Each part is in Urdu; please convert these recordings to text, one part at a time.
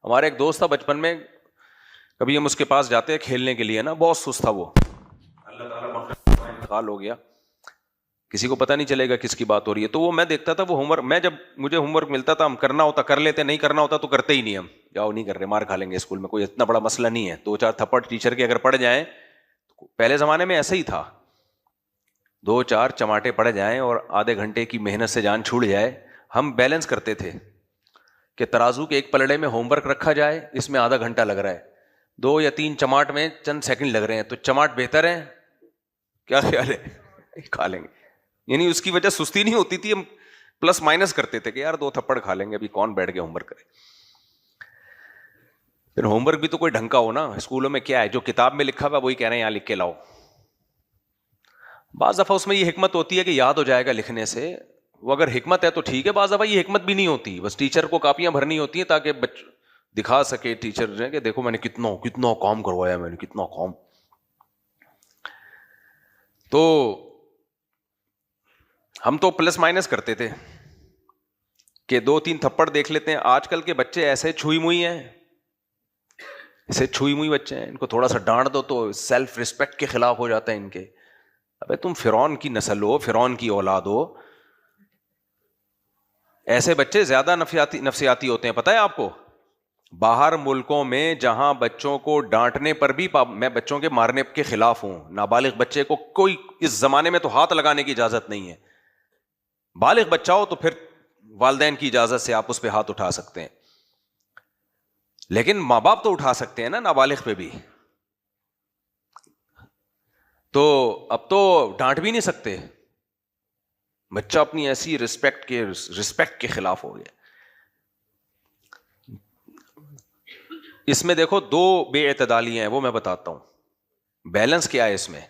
ہمارا ایک دوست تھا بچپن میں، کبھی ہم اس کے پاس جاتے ہیں کھیلنے کے لیے نا، بہت سست تھا وہ، اللہ تعالیٰ مغفرت کرے، انتقال ہو گیا، کسی کو پتہ نہیں چلے گا کس کی بات ہو رہی ہے. تو وہ میں دیکھتا تھا وہ ہوم ورک، میں جب مجھے ہوم ورک ملتا تھا ہم کرنا ہوتا کر لیتے، نہیں کرنا ہوتا تو کرتے ہی نہیں، ہم جاؤ نہیں کر رہے، مار کھا لیں گے اسکول میں، کوئی اتنا بڑا مسئلہ نہیں ہے، 2-4 تھپڑ ٹیچر کے اگر پڑ جائیں، پہلے زمانے میں ایسا ہی تھا، 2-4 چماٹے پڑ جائیں اور آدھے گھنٹے کی محنت سے جان چھوٹ جائے. ہم بیلنس کرتے تھے کہ ترازو کے ایک پلڑے میں ہوم ورک رکھا جائے، اس میں آدھا گھنٹہ لگ رہا ہے، 2 یا 3 چماٹ میں چند سیکنڈ لگ رہے ہیں، تو چماٹ بہتر ہے، کیا خیال ہے؟ کھا لیں گے. یعنی اس کی وجہ سستی نہیں ہوتی تھی، ہم پلس مائنس کرتے تھے کہ یار 2 تھپڑ کھا لیں گے، ابھی کون بیٹھ کے ہوم ورک کرے. پھر ہوم ورک بھی تو کوئی ڈھنگ کا ہو نا. اسکولوں میں کیا ہے، جو کتاب میں لکھا ہوا وہی کہہ رہے ہیں یہاں لکھ کے لاؤ. بعض دفعہ اس میں یہ حکمت ہوتی ہے کہ یاد ہو جائے گا لکھنے سے، وہ اگر حکمت ہے تو ٹھیک ہے، بعض دفعہ یہ حکمت بھی نہیں ہوتی، بس ٹیچر کو کاپیاں بھرنی ہوتی ہیں تاکہ دکھا سکے ٹیچر کہ دیکھو میں نے کتنا کام کروایا، میں نے کتنا کام. تو ہم تو پلس مائنس کرتے تھے کہ 2-3 تھپڑ دیکھ لیتے ہیں. آج کل کے بچے ایسے چھوئی موئی ہیں، ایسے چھوئی موئی بچے ہیں، ان کو تھوڑا سا ڈانٹ دو تو سیلف ریسپیکٹ کے خلاف ہو جاتا ہے ان کے. ابے تم فرعون کی نسل ہو، فرعون کی اولاد ہو. ایسے بچے زیادہ نفسیاتی ہوتے ہیں، پتہ ہے آپ کو. باہر ملکوں میں جہاں بچوں کو ڈانٹنے پر بھی، میں بچوں کے مارنے کے خلاف ہوں، نابالغ بچے کو کوئی اس زمانے میں تو ہاتھ لگانے کی اجازت نہیں ہے. بالغ بچہ ہو تو پھر والدین کی اجازت سے آپ اس پہ ہاتھ اٹھا سکتے ہیں، لیکن ماں باپ تو اٹھا سکتے ہیں نا نابالغ پہ بھی. تو اب تو ڈانٹ بھی نہیں سکتے، بچہ اپنی ایسی رسپیکٹ کے خلاف ہو گیا. اس میں دیکھو 2 بے اعتدالی ہیں، وہ میں بتاتا ہوں. بیلنس کیا ہے اس میں؟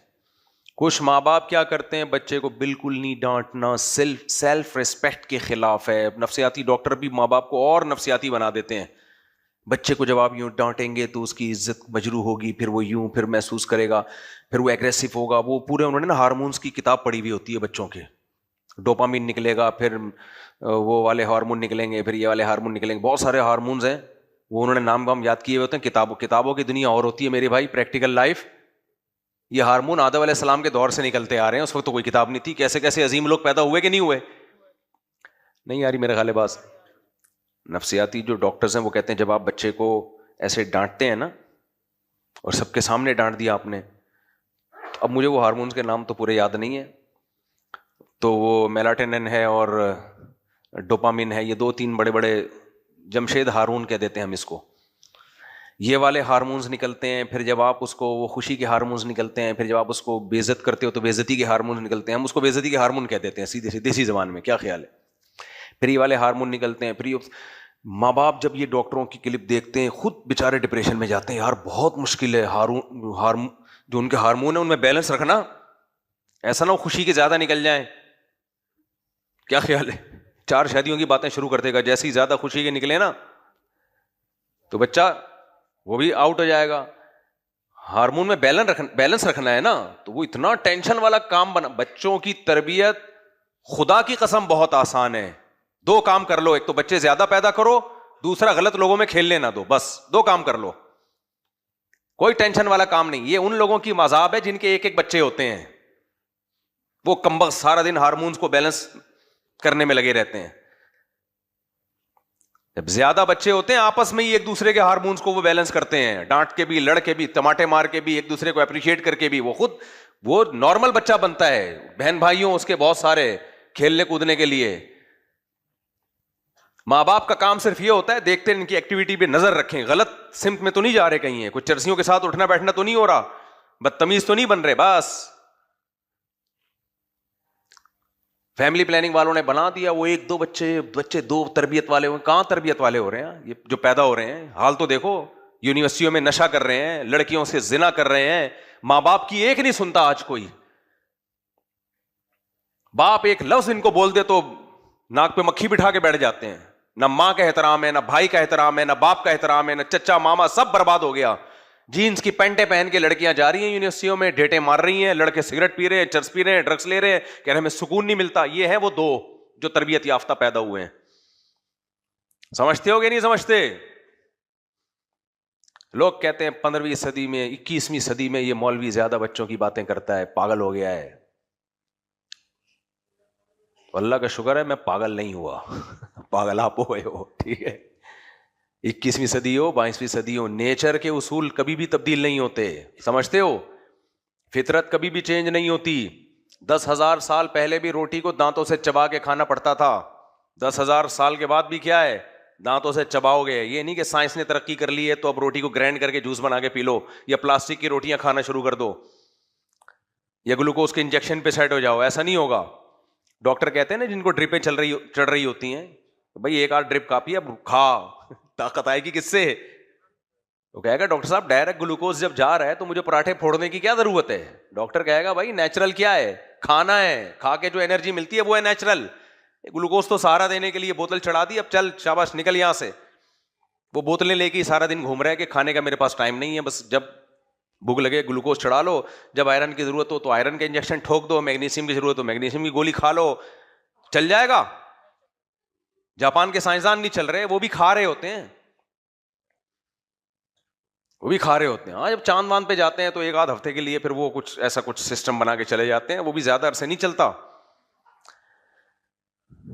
کچھ ماں باپ کیا کرتے ہیں، بچے کو بالکل نہیں ڈانٹنا، سیلف ریسپیکٹ کے خلاف ہے. نفسیاتی ڈاکٹر بھی ماں باپ کو اور نفسیاتی بنا دیتے ہیں. بچے کو جب آپ یوں ڈانٹیں گے تو اس کی عزت مجروح ہوگی، پھر وہ یوں پھر محسوس کرے گا، پھر وہ ایگریسو ہوگا. وہ پورے انہوں نے نا ہارمونس کی کتاب پڑھی ہوئی ہوتی ہے بچوں کے. ڈوپامین نکلے گا، پھر وہ والے ہارمون نکلیں گے، پھر یہ والے ہارمون نکلیں گے. بہت سارے ہارمونز ہیں، وہ انہوں نے نام یاد کیے ہوتے ہیں. کتابوں کی دنیا اور ہوتی ہے میرے بھائی، پریکٹیکل لائف. یہ ہارمون آدم علیہ السلام کے دور سے نکلتے آ رہے ہیں، اس وقت تو کوئی کتاب نہیں تھی. کیسے کیسے عظیم لوگ پیدا ہوئے کہ نہیں ہوئے. نہیں یاری میرے خیال باز. نفسیاتی جو ڈاکٹرز ہیں وہ کہتے ہیں جب آپ بچے کو ایسے ڈانٹتے ہیں نا، اور سب کے سامنے ڈانٹ دیا آپ نے، اب مجھے وہ ہارمونز کے نام تو پورے یاد نہیں ہیں، تو وہ میلاٹونن ہے اور ڈوپامین ہے، یہ 2-3 بڑے بڑے جمشید ہارمون کہہ دیتے ہیں ہم اس کو. یہ والے ہارمونز نکلتے ہیں. پھر جب آپ اس کو، وہ خوشی کے ہارمونز نکلتے ہیں. پھر جب آپ اس کو بے عزت کرتے ہو تو بے عزتی کے ہارمونز نکلتے ہیں. ہم اس کو بے عزتی کے ہارمون کہہ دیتے ہیں سیدھے دیسی زبان میں. کیا خیال ہے؟ پھر یہ والے ہارمون نکلتے ہیں. پھر ماں باپ جب یہ ڈاکٹروں کی کلپ دیکھتے ہیں خود بیچارے ڈپریشن میں جاتے ہیں. یار بہت مشکل ہے جو ان کے ہارمون ہیں ان میں بیلنس رکھنا، ایسا نہ ہو خوشی کے زیادہ نکل جائیں. کیا خیال ہے؟ 4 شادیوں کی باتیں شروع کر دے گا، جیسی زیادہ خوشی کے نکلے نا تو بچہ وہ بھی آؤٹ ہو جائے گا. ہارمون میں بیلنس رکھنا ہے نا، تو وہ اتنا ٹینشن والا کام بنا. بچوں کی تربیت خدا کی قسم بہت آسان ہے. 2 کام کر لو، ایک تو بچے زیادہ پیدا کرو، دوسرا غلط لوگوں میں کھیلنے نہ دو. بس 2 کام کر لو، کوئی ٹینشن والا کام نہیں. یہ ان لوگوں کی مذاق ہے جن کے ایک بچے ہوتے ہیں، وہ کمبخت سارا دن ہارمونز کو بیلنس کرنے میں لگے رہتے ہیں. جب زیادہ بچے ہوتے ہیں آپس میں ہی ایک دوسرے کے ہارمونز کو وہ بیلنس کرتے ہیں، ڈانٹ کے بھی، لڑ کے بھی، ٹماٹے مار کے بھی، ایک دوسرے کو اپریشیٹ کر کے بھی. وہ نارمل بچہ بنتا ہے. بہن بھائیوں اس کے بہت سارے کھیلنے کودنے کے لیے. ماں باپ کا کام صرف یہ ہوتا ہے دیکھتے ہیں ان کی ایکٹیویٹی پہ نظر رکھیں، غلط سمت میں تو نہیں جا رہے کہیں ہیں، کچھ چرسیوں کے ساتھ اٹھنا بیٹھنا تو نہیں ہو رہا، بدتمیز تو نہیں بن رہے. بس فیملی پلاننگ والوں نے بنا دیا وہ 1-2 بچے 2 تربیت والے ہوئے. کہاں تربیت والے ہو رہے ہیں یہ جو پیدا ہو رہے ہیں؟ حال تو دیکھو، یونیورسٹیوں میں نشہ کر رہے ہیں، لڑکیوں سے زنا کر رہے ہیں. ماں باپ کی ایک نہیں سنتا آج کوئی. باپ ایک لفظ ان کو بول دے تو ناک پہ مکھی بٹھا کے بیٹھ جاتے ہیں. نہ ماں کا احترام ہے، نہ بھائی کا احترام ہے، نہ باپ کا احترام ہے، نہ چچا ماما، سب برباد ہو گیا. جینس کی پینٹیں پہن کے لڑکیاں جا رہی ہیں یونیورسٹیوں میں، ڈیٹیں مار رہی ہیں، لڑکے سگریٹ پی رہے ہیں، چرس پی رہے ہیں، ڈرگس لے رہے ہیں، کہہ رہے ہمیں سکون نہیں ملتا. یہ ہے وہ 2 جو تربیت یافتہ پیدا ہوئے ہیں. سمجھتے ہو کہ نہیں سمجھتے؟ لوگ کہتے ہیں 15ویں صدی میں 21ویں صدی میں یہ مولوی زیادہ بچوں کی باتیں کرتا ہے, پاگل ہو گیا ہے. اللہ کا شکر ہے میں پاگل نہیں ہوا, پاگل آپ ہوئے ہو, ٹھیک ہے. 21ویں صدی ہو 22ویں صدی ہو, نیچر کے اصول کبھی بھی تبدیل نہیں ہوتے, سمجھتے ہو؟ فطرت کبھی بھی چینج نہیں ہوتی. 10,000 سال پہلے بھی روٹی کو دانتوں سے چبا کے کھانا پڑتا تھا, 10,000 سال کے بعد بھی کیا ہے, دانتوں سے چباؤ گے. یہ نہیں کہ سائنس نے ترقی کر لی ہے تو اب روٹی کو گرینڈ کر کے جوس بنا کے پی لو, یا پلاسٹک کی روٹیاں کھانا شروع کر دو, یا گلوکوز کے انجیکشن پہ سیٹ ہو جاؤ. ایسا نہیں ہوگا. ڈاکٹر کہتے ہیں نا جن کو ڈرپیں چڑھ رہی ہوتی ہیں, بھائی ایک آدھ ڈرپ کافی ہے, اب کھا, طاقت آئے گی کس سے؟ تو کہے گا ڈاکٹر صاحب ڈائریکٹ گلوکوز جب جا رہا ہے تو مجھے پراٹھے پھوڑنے کی کیا ضرورت ہے؟ ڈاکٹر کہے گا بھائی نیچرل کیا ہے, کھانا ہے, کھا کے جو انرجی ملتی ہے وہ ہے نیچرل. گلوکوز تو سہارا دینے کے لیے بوتل چڑھا دی, اب چل شاباش نکل یہاں سے. وہ بوتلیں لے کے سارا دن گھوم رہا ہے کہ کھانے کا میرے پاس ٹائم نہیں ہے, بس جب بھوک لگے گلوکوز چڑھا لو, جب آئرن کی ضرورت ہو تو آئرن کے انجیکشن ٹھوک دو, میگنیشیم کی ضرورت ہو میگنیشیم کی گولی کھا لو, چل جائے گا. جاپان کے سائنسدان نہیں چل رہے, وہ بھی کھا رہے ہوتے ہیں, وہ بھی کھا رہے ہوتے ہیں. ہاں جب چاند واند پہ جاتے ہیں تو ایک آدھ ہفتے کے لیے پھر وہ کچھ ایسا کچھ سسٹم بنا کے چلے جاتے ہیں, وہ بھی زیادہ عرصے نہیں چلتا.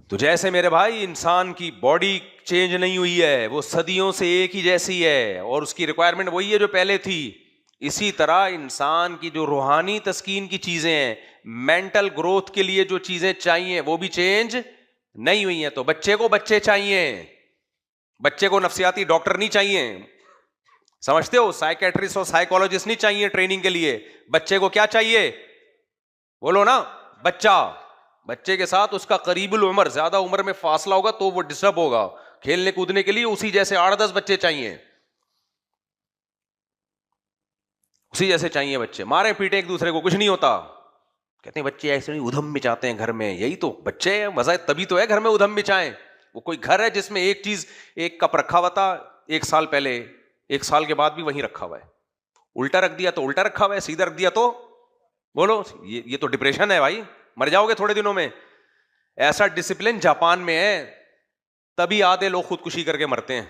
تو جیسے میرے بھائی انسان کی باڈی چینج نہیں ہوئی ہے, وہ صدیوں سے ایک ہی جیسی ہے اور اس کی ریکوائرمنٹ وہی ہے جو پہلے تھی, اسی طرح انسان کی جو روحانی تسکین کی چیزیں ہیں, مینٹل گروتھ کے لیے جو چیزیں چاہیے وہ بھی چینج نہیں ہوئی ہیں. تو بچے کو بچے چاہیے, بچے کو نفسیاتی ڈاکٹر نہیں چاہیے, سمجھتے ہو؟ سائیکیٹرسٹ اور سائیکولوجسٹ نہیں چاہیے ٹریننگ کے لیے. بچے کو کیا چاہیے؟ بولو نا, بچہ. بچے کے ساتھ اس کا قریب العمر, زیادہ عمر میں فاصلہ ہوگا تو وہ ڈسٹرب ہوگا. کھیلنے کودنے کے لیے اسی جیسے 8-10 بچے چاہیے, اسی جیسے چاہیے بچے. مارے پیٹے ایک دوسرے کو کچھ نہیں ہوتا. کہتے ہیں بچے ایسے نہیں ادھم مچاتے ہیں گھر میں, یہی تو بچے ہیں, مزہ تبھی تو ہے گھر میں ادھم مچائیں. وہ کوئی گھر ہے جس میں ایک چیز ایک کپ رکھا ہوا تھا 1 سال پہلے, 1 سال کے بعد بھی وہیں رکھا ہوا ہے, الٹا رکھ دیا تو الٹا رکھا ہوا ہے, سیدھا رکھ دیا تو بولو, یہ تو ڈپریشن ہے بھائی, مر جاؤ گے تھوڑے دنوں میں. ایسا ڈسپلن جاپان میں ہے, تبھی آدھے لوگ خودکشی کر کے مرتے ہیں.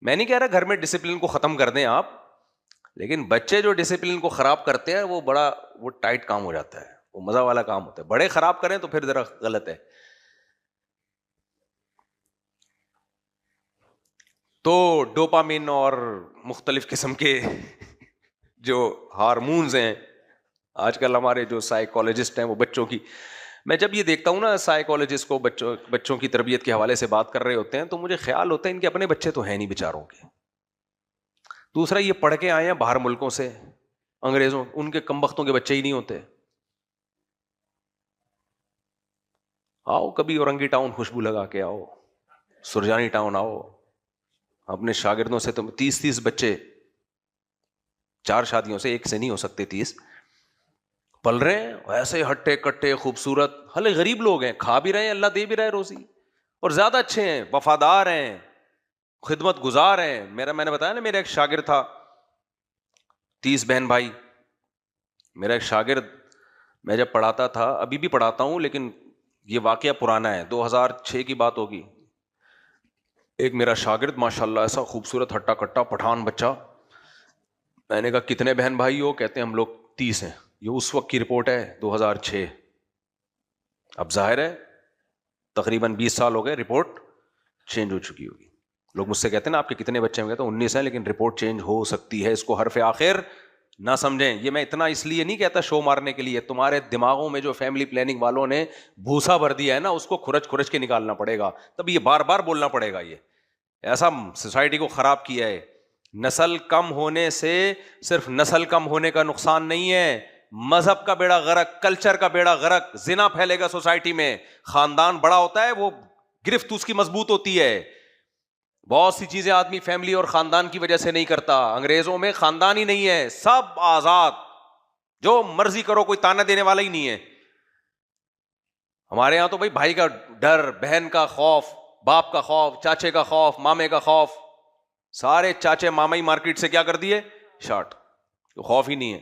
میں نہیں کہہ رہا گھر میں ڈسپلن کو ختم کر دیں آپ, لیکن بچے جو ڈسپلن کو خراب کرتے ہیں وہ ٹائٹ کام ہو جاتا ہے, وہ مزہ والا کام ہوتا ہے. بڑے خراب کریں تو پھر ذرا غلط ہے. تو ڈوپامین اور مختلف قسم کے جو ہارمونز ہیں, آج کل ہمارے جو سائیکالوجسٹ ہیں وہ بچوں کی, میں جب یہ دیکھتا ہوں نا سائیکالوجسٹ کو بچوں کی تربیت کے حوالے سے بات کر رہے ہوتے ہیں, تو مجھے خیال ہوتا ہے ان کے اپنے بچے تو ہیں نہیں بیچاروں کے. دوسرا یہ پڑھ کے آئے ہیں باہر ملکوں سے, انگریزوں, ان کے کم بختوں کے بچے ہی نہیں ہوتے. آؤ کبھی اورنگی ٹاؤن خوشبو لگا کے آؤ, سرجانی ٹاؤن آؤ, اپنے شاگردوں سے تو 30 بچے, 4 شادیوں سے, ایک سے نہیں ہو سکتے 30, پل رہے ہیں ایسے ہٹے کٹے خوبصورت. حالے غریب لوگ ہیں, کھا بھی رہے ہیں, اللہ دے بھی رہا ہے روزی, اور زیادہ اچھے ہیں, وفادار ہیں, خدمت گزار ہیں. میں نے بتایا نا میرا ایک شاگرد تھا, 30 بہن بھائی. میرا ایک شاگرد, میں جب پڑھاتا تھا, ابھی بھی پڑھاتا ہوں لیکن یہ واقعہ پرانا ہے, 2006 کی بات ہوگی. ایک میرا شاگرد ماشاءاللہ ایسا خوبصورت ہٹا کٹا پٹھان بچہ. میں نے کہا کتنے بہن بھائی ہو؟ کہتے ہیں ہم لوگ 30 ہیں. یہ اس وقت کی رپورٹ ہے 2006. اب ظاہر ہے تقریباً 20 سال ہو گئے, رپورٹ چینج ہو چکی ہوگی. لوگ مجھ سے کہتے ہیں نا آپ کے کتنے بچے ہوں گے, تو 19 ہیں, لیکن رپورٹ چینج ہو سکتی ہے. اس کو حرف آخر نہ سمجھیں. یہ میں اتنا اس لیے نہیں کہتا شو مارنے کے لیے, تمہارے دماغوں میں جو فیملی پلاننگ والوں نے بھوسا بھر دیا ہے نا, اس کو کھرچ کے نکالنا پڑے گا. تب یہ بار بار بولنا پڑے گا, یہ ایسا سوسائٹی کو خراب کیا ہے. نسل کم ہونے سے صرف نسل کم ہونے کا نقصان نہیں ہے, مذہب کا بیڑا غرق, کلچر کا بیڑا غرق. زنا پھیلے گا سوسائٹی میں, خاندان بڑا ہوتا ہے, وہ گرفت اس کی مضبوط ہوتی ہے. بہت سی چیزیں آدمی فیملی اور خاندان کی وجہ سے نہیں کرتا. انگریزوں میں خاندان ہی نہیں ہے, سب آزاد, جو مرضی کرو, کوئی تانا دینے والا ہی نہیں ہے. ہمارے یہاں تو بھائی کا ڈر, بہن کا خوف, باپ کا خوف, چاچے کا خوف, مامے کا خوف. سارے چاچے ماما ہی مارکیٹ سے کیا کر دیے, شارٹ. خوف ہی نہیں ہے.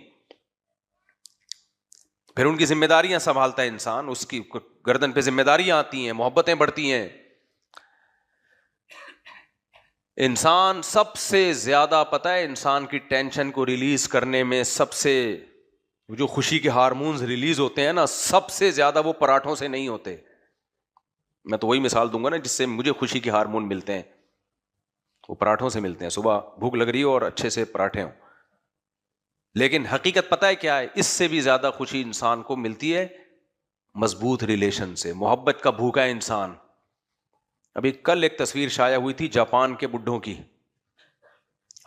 پھر ان کی ذمہ داریاں سنبھالتا ہے انسان, اس کی گردن پہ ذمہ داریاں آتی ہیں, محبتیں بڑھتی ہیں. انسان سب سے زیادہ پتہ ہے انسان کی ٹینشن کو ریلیز کرنے میں سب سے جو خوشی کے ہارمونز ریلیز ہوتے ہیں نا، سب سے زیادہ وہ پراٹھوں سے نہیں ہوتے. میں تو وہی مثال دوں گا نا جس سے مجھے خوشی کے ہارمون ملتے ہیں، وہ پراٹھوں سے ملتے ہیں. صبح بھوک لگ رہی ہو اور اچھے سے پراٹھے ہوں. لیکن حقیقت پتہ ہے کیا ہے؟ اس سے بھی زیادہ خوشی انسان کو ملتی ہے مضبوط ریلیشن سے، محبت کا بھوکا انسان. ابھی کل ایک تصویر شائع ہوئی تھی جاپان کے بڈھوں کی،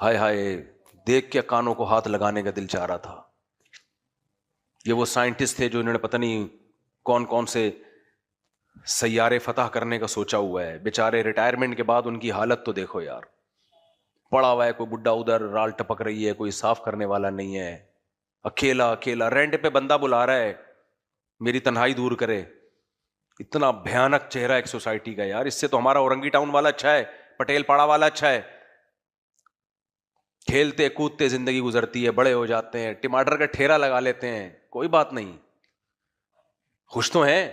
ہائے ہائے دیکھ کے کانوں کو ہاتھ لگانے کا دل چاہ رہا تھا. یہ وہ سائنٹسٹ تھے جو انہوں نے پتہ نہیں کون کون سے سیارے فتح کرنے کا سوچا ہوا ہے. بیچارے ریٹائرمنٹ کے بعد ان کی حالت تو دیکھو یار، پڑا ہوا ہے، کوئی بڈھا ادھر رال ٹپک رہی ہے، کوئی صاف کرنے والا نہیں ہے، اکیلا اکیلا رینٹ پہ بندہ بلا رہا ہے میری تنہائی دور کرے. اتنا بھیانک چہرہ ایک سوسائٹی کا یار. اس سے تو ہمارا اورنگی ٹاؤن والا اچھا ہے، پٹیل پاڑا والا اچھا ہے. کھیلتے کودتے زندگی گزرتی ہے، بڑے ہو جاتے ہیں، ٹماٹر کا ٹھیرا لگا لیتے ہیں، کوئی بات نہیں، خوش تو ہیں.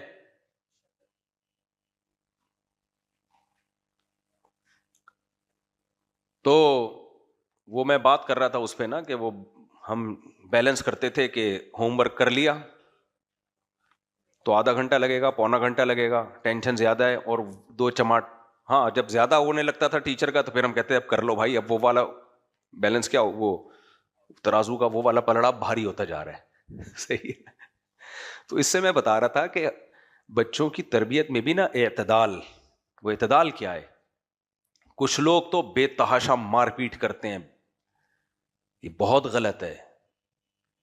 تو وہ میں بات کر رہا تھا اس پہ نا کہ وہ ہم بیلنس کرتے تھے کہ ہوم ورک کر لیا تو آدھا گھنٹہ لگے گا، پونا گھنٹہ لگے گا، ٹینشن زیادہ ہے اور دو چماٹ. ہاں جب زیادہ ہونے لگتا تھا ٹیچر کا تو پھر ہم کہتے اب کر لو بھائی، اب وہ والا بیلنس کیا وہ ترازو کا وہ والا پلڑا بھاری ہوتا جا رہا ہے. صحیح ہے. تو اس سے میں بتا رہا تھا کہ بچوں کی تربیت میں بھی نا اعتدال. وہ اعتدال کیا ہے؟ کچھ لوگ تو بے تحاشا مار پیٹ کرتے ہیں، یہ بہت غلط ہے،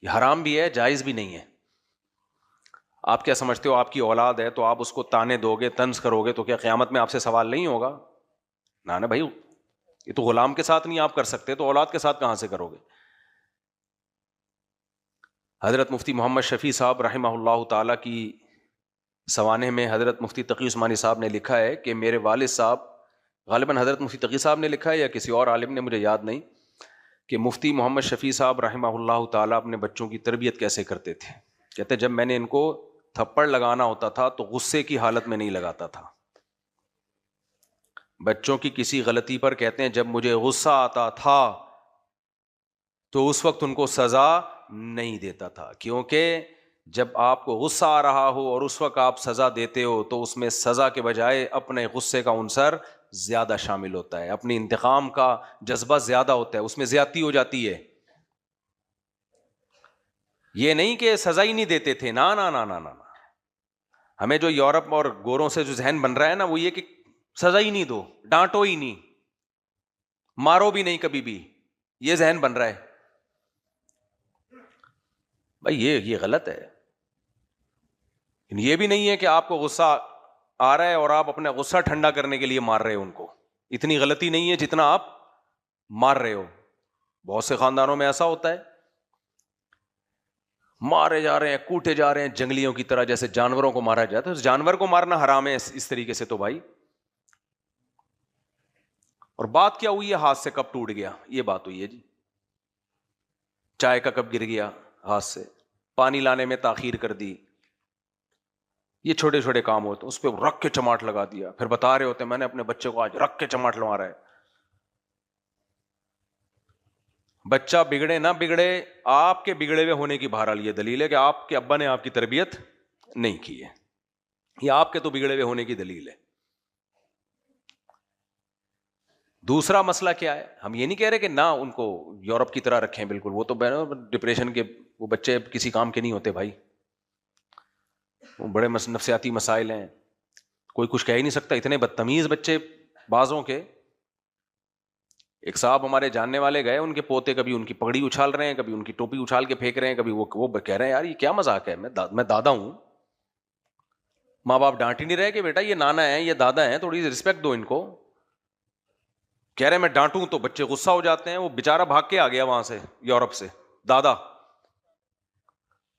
یہ حرام بھی ہے، جائز بھی نہیں ہے. آپ کیا سمجھتے ہو آپ کی اولاد ہے تو آپ اس کو تانے دو گے، طنز کرو گے تو کیا قیامت میں آپ سے سوال نہیں ہوگا؟ نہ بھائی، یہ تو غلام کے ساتھ نہیں آپ کر سکتے تو اولاد کے ساتھ کہاں سے کرو گے؟ حضرت مفتی محمد شفیع صاحب رحمہ اللہ تعالیٰ کی سوانح میں حضرت مفتی تقی عثمانی صاحب نے لکھا ہے کہ میرے والد صاحب، غالباً حضرت مفتی تقی صاحب نے لکھا ہے یا کسی اور عالم نے، مجھے یاد نہیں، کہ مفتی محمد شفیع صاحب رحمہ اللہ تعالیٰ اپنے بچوں کی تربیت کیسے کرتے تھے. کہتے جب میں نے ان کو تھپڑ لگانا ہوتا تھا تو غصے کی حالت میں نہیں لگاتا تھا. بچوں کی کسی غلطی پر کہتے ہیں جب مجھے غصہ آتا تھا تو اس وقت ان کو سزا نہیں دیتا تھا، کیونکہ جب آپ کو غصہ آ رہا ہو اور اس وقت آپ سزا دیتے ہو تو اس میں سزا کے بجائے اپنے غصے کا عنصر زیادہ شامل ہوتا ہے، اپنی انتقام کا جذبہ زیادہ ہوتا ہے، اس میں زیادتی ہو جاتی ہے. یہ نہیں کہ سزا ہی نہیں دیتے تھے، نا نا نا نا نا. ہمیں جو یورپ اور گوروں سے جو ذہن بن رہا ہے نا وہ یہ کہ سزا ہی نہیں دو، ڈانٹو ہی نہیں، مارو بھی نہیں کبھی بھی، یہ ذہن بن رہا ہے. بھائی یہ غلط ہے. یہ بھی نہیں ہے کہ آپ کو غصہ آ رہا ہے اور آپ اپنا غصہ ٹھنڈا کرنے کے لیے مار رہے ہو ان کو، اتنی غلطی نہیں ہے جتنا آپ مار رہے ہو. بہت سے خاندانوں میں ایسا ہوتا ہے، مارے جا رہے ہیں، کوٹے جا رہے ہیں جنگلیوں کی طرح، جیسے جانوروں کو مارا جاتا ہے. اس جانور کو مارنا حرام ہے اس طریقے سے تو بھائی. اور بات کیا ہوئی ہے؟ ہاتھ سے کپ ٹوٹ گیا، یہ بات ہوئی ہے جی. چائے کا کپ گر گیا ہاتھ سے، پانی لانے میں تاخیر کر دی، یہ چھوٹے چھوٹے کام ہوتے ہیں. اس پہ رکھ کے چماٹ لگا دیا، پھر بتا رہے ہوتے ہیں میں نے اپنے بچے کو آج رکھ کے چماٹ لگا رہا ہے. بچہ بگڑے نہ بگڑے، آپ کے بگڑے ہوئے ہونے کی بہرحال یہ دلیل ہے کہ آپ کے ابا نے آپ کی تربیت نہیں کی ہے، یہ آپ کے تو بگڑے ہوئے ہونے کی دلیل ہے. دوسرا مسئلہ کیا ہے؟ ہم یہ نہیں کہہ رہے کہ نہ ان کو یورپ کی طرح رکھیں، بالکل، وہ تو ڈپریشن کے وہ بچے کسی کام کے نہیں ہوتے بھائی، وہ بڑے نفسیاتی مسائل ہیں، کوئی کچھ کہہ ہی نہیں سکتا. اتنے بدتمیز بچے بازوں کے. ایک صاحب ہمارے جاننے والے گئے، ان کے پوتے کبھی ان کی پگڑی اچھال رہے ہیں، کبھی ان کی ٹوپی اچھال کے پھینک رہے ہیں، کبھی وہ کہہ رہے ہیں یار یہ کیا مذاق ہے، میں دادا ہوں. ماں باپ ڈانٹ ہی نہیں رہے کہ بیٹا یہ نانا ہے، یہ دادا ہیں، تھوڑی سی رسپیکٹ دو ان کو. کہہ رہے میں ڈانٹوں تو بچے غصہ ہو جاتے ہیں. وہ بےچارہ بھاگ کے آ گیا وہاں سے یورپ سے، دادا.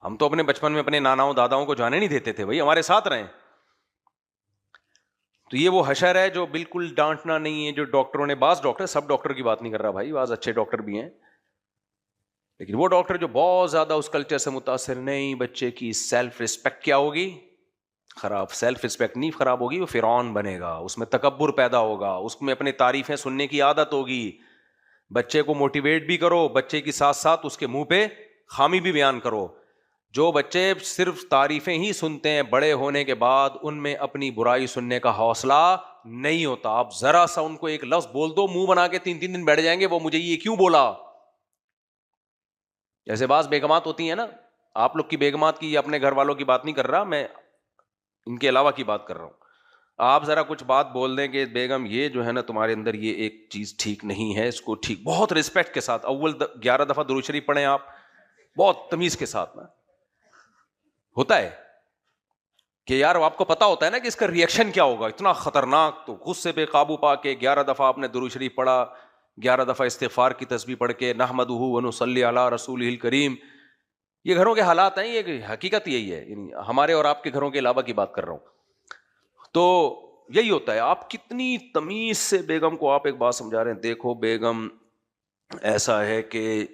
ہم تو اپنے بچپن میں اپنے ناناؤں داداؤں کو جانے نہیں دیتے تھے بھائی، ہمارے ساتھ رہیں. تو یہ وہ حشر ہے جو بالکل ڈانٹنا نہیں ہے، جو ڈاکٹروں نے، بعض ڈاکٹر، سب ڈاکٹر کی بات نہیں کر رہا بھائی، بعض اچھے ڈاکٹر بھی ہیں، لیکن وہ ڈاکٹر جو بہت زیادہ اس کلچر سے متاثر، نہیں بچے کی سیلف ریسپیکٹ کیا ہوگی، خراب. سیلف رسپیکٹ نہیں خراب ہوگی, وہ فرعون بنے گا, اس میں تکبر پیدا ہوگا, اس میں اپنی تعریفیں سننے کی عادت ہوگی. بچے کو موٹیویٹ بھی کرو, بچے کی ساتھ ساتھ اس کے منہ پہ خامی بھی بیان کرو. جو بچے صرف تعریفیں ہی سنتے ہیں, بڑے ہونے کے بعد ان میں اپنی برائی سننے کا حوصلہ نہیں ہوتا. آپ ذرا سا ان کو ایک لفظ بول دو, منہ بنا کے 3 دن بیٹھ جائیں گے, وہ مجھے یہ کیوں بولا. جیسے بعض بیگمات ہوتی ہیں نا, آپ لوگ کی بیگمات کی, اپنے گھر والوں کی بات نہیں کر رہا میں, ان کے علاوہ کی بات کر رہا ہوں. آپ ذرا کچھ بات بول دیں کہ بیگم یہ جو ہے نا تمہارے اندر یہ ایک چیز ٹھیک نہیں ہے, اس کو ٹھیک, بہت رسپیکٹ کے ساتھ اول 11 دفعہ درود شریف پڑھیں آپ, بہت تمیز کے ساتھ نا. ہوتا ہے کہ یار آپ کو پتا ہوتا ہے نا کہ اس کا ریئیکشن کیا ہوگا, اتنا خطرناک, تو غصے پہ قابو پا کے 11 دفعہ آپ نے درود شریف پڑھا, 11 دفعہ استغفار کی تسبیح پڑھ کے نحمدہ ونصلی علی رسولہ الکریم. یہ گھروں کے حالات ہیں, یہ حقیقت یہی ہے, ہمارے اور آپ کے گھروں کے علاوہ کی بات کر رہا ہوں. تو یہی ہوتا ہے. آپ کتنی تمیز سے بیگم کو آپ ایک بات سمجھا رہے ہیں, دیکھو بیگم ایسا ہے کہ